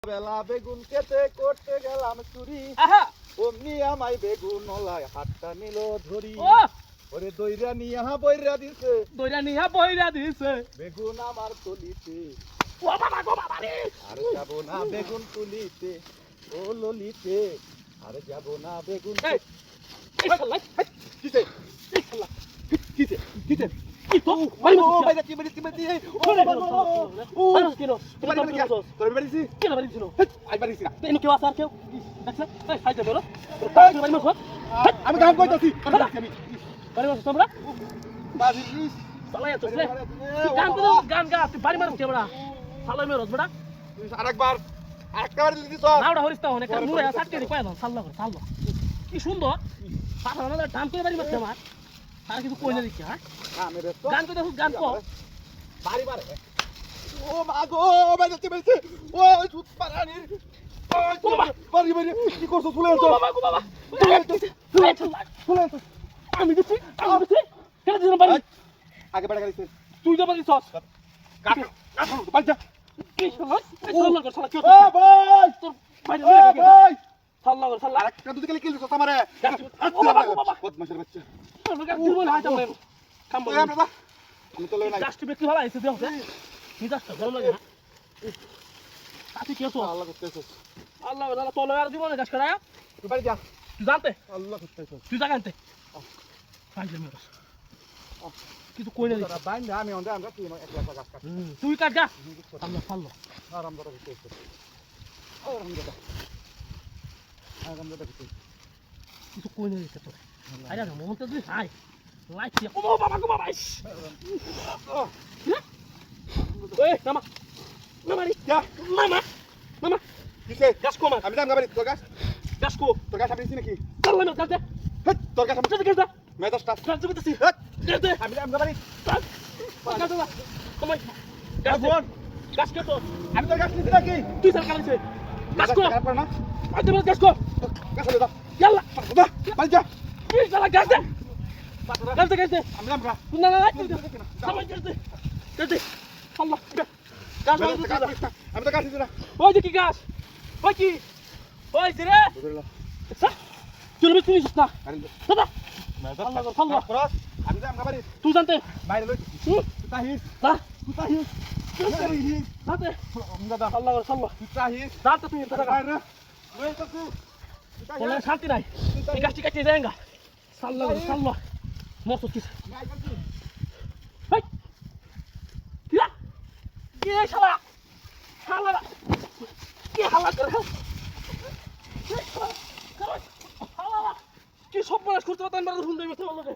বেলা বেগুন খেতে করতে গেলাম চুরি, অমনি আমায় বেগুন নলায় হাতটা নিল ধরি। ওরে দইরা নিয়া বইরা দিছে বেগুন আমার তলিতে। আর যাব না বেগুন তুলিতে, ও ললিতে আর যাব না বেগুন। আমি গান কইতাছি গান গা তুই বাড়ি মারছ কেবড়া সালো মেরস বেটা আরেকবার আরেকবার দিদি তো নাওড়া হরিস্তা অনেক নুরে সাটকে দি কয় দাও সাল্লা করে সাল্লা কি সুন্দর পাঠা না ডান করে বাড়ি মারছ আমার আর কিছু কই না দিছি হ্যাঁ গান কই দেখো গান কো বাড়ি বাড়ি ও মা গো বাইতে বাইতে ও সুত পারানির ও বাড়ি বাড়ি কি করছ চলে তো বাবা গো বাবা আমি দিছি কেন দিছ বাড়ি আগে বাড়ি গাইছে তুই তো বাড়ি ছস কাট বাড়ি যা কি সাল্লা কর সাল্লা কি ও ভাই তোর বাইরে ও ভাই সাল্লা কর সাল্লা আরেকটা দুই গেলে কিল দিছ আমারে বদমাশের বাচ্চা লগা জীবন হাইতা মে কাম বল আমি তো লই নাই গাছটি বেশি ভালো আইছে দেখো কি গাছটা ভালো লাগে তাতে কি হতো আল্লাহ করতেছস আল্লাহ আল্লাহ তোলে আর জীবনে গাছ করায়া তুই বাড়ি যা তুই জানতে আল্লাহ করতেছস তুই জানতে ফাইজে মেরস কিছু কই না তোরা বাইন আমি অন্ধে আমরা কি একলা গাছ কাট তুই কাট যা আল্লাহ ফাল্লো আরাম ধরে দিতেছ আরাম ধরে দিতেছ কিছু কই না দিতে তোর আরে না মন তো তুই হাই লাইট ও বাবা গো বাবা এই নামা নামা নি যা নামা নামা কিসে গাছ কমা আমি যাম গাবারি তোর গাছ কো তোর গাছ আমি নাকি চাল্লা না গাছ হেট তোর গাছ আমি গাছ গাছ মেদাসটা গাছ দিতেছি হেট গাছ আমি যাম গাবারি গাছ গাছ কমাই গাছ ফোন গাছ কে তো আমি তোর গাছ নিছি নাকি তুই সার কালিছে গাছ কো খারাপ না আজ দেব গাছ কো গাছ লই দাও ইয়াল্লা বাবা বাড়ি যা কি শালা গাছ গাছ আমি যাম গা না না সামাই গাছ গাছ আল্লাহ গাছ আমি তো গাছ নিছি না ওই যে কি গাছ ওই কি ওই যে রে বুঝলা চলবে তুই না আরে দাদা মেদাস আল্লাহ আল্লাহ খরচ আমি যাম গাবারি তুই জানতে বাইরে লই তুই তাহিস না তুই তাহিস জানতে দাদা আল্লাহ আল্লাহ তুই তাহিস জানতে তুই দাদা বাইরে লই তো তুই বলে শান্তি নাই এই গাছটি কাটতে যায়গা সাল্লাহ সাল্লাহ মস্ত কিছু হেই কিরা কি রে শালা শালা কি হালা করে কি সব মানুষ করতে পারতেন ফোন দেবে তোমার লোকে